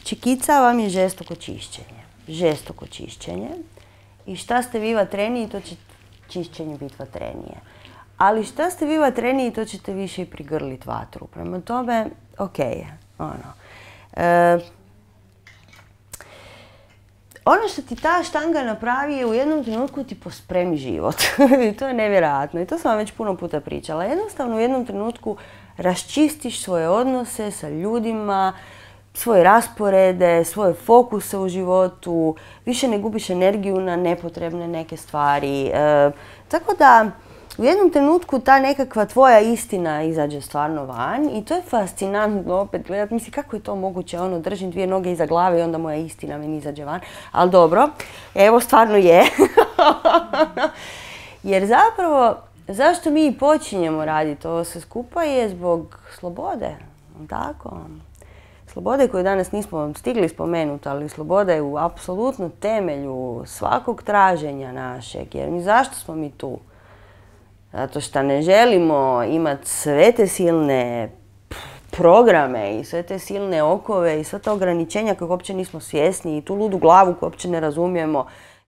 Čikica vam je žestoko čišćenje. Žestoko čišćenje. I šta ste vi vatreniji, to će čišćenje biti vatrenije. Ali šta ste vi vatreniji, to ćete više i prigrliti vatru. Prema tome, ok je. Ono što ti ta štanga napravi je u jednom trenutku ti pospremi život. To je nevjerojatno i to sam vam već puno puta pričala. Jednostavno u jednom trenutku raščistiš svoje odnose sa ljudima, svoje rasporede, svoje fokuse u životu, više ne gubiš energiju na nepotrebne neke stvari. Tako da u jednom trenutku ta nekakva tvoja istina izađe stvarno van i to je fascinantno opet gledati. Mislim, kako je to moguće? Držim dvije noge iza glave i onda moja istina mi izađe van. Ali dobro, evo stvarno je. Jer zapravo, zašto mi počinjemo raditi ovo sve skupa je zbog slobode. Tako? Slobode koju danas nismo stigli spomenuti, ali sloboda je u apsolutnom temelju svakog traženja našeg. Jer zašto smo mi tu? Zato što ne želimo imati sve te silne programe i sve te silne okove i sve te ograničenja kako uopće nismo svjesni i tu ludu glavu koju uopće ne razumijemo.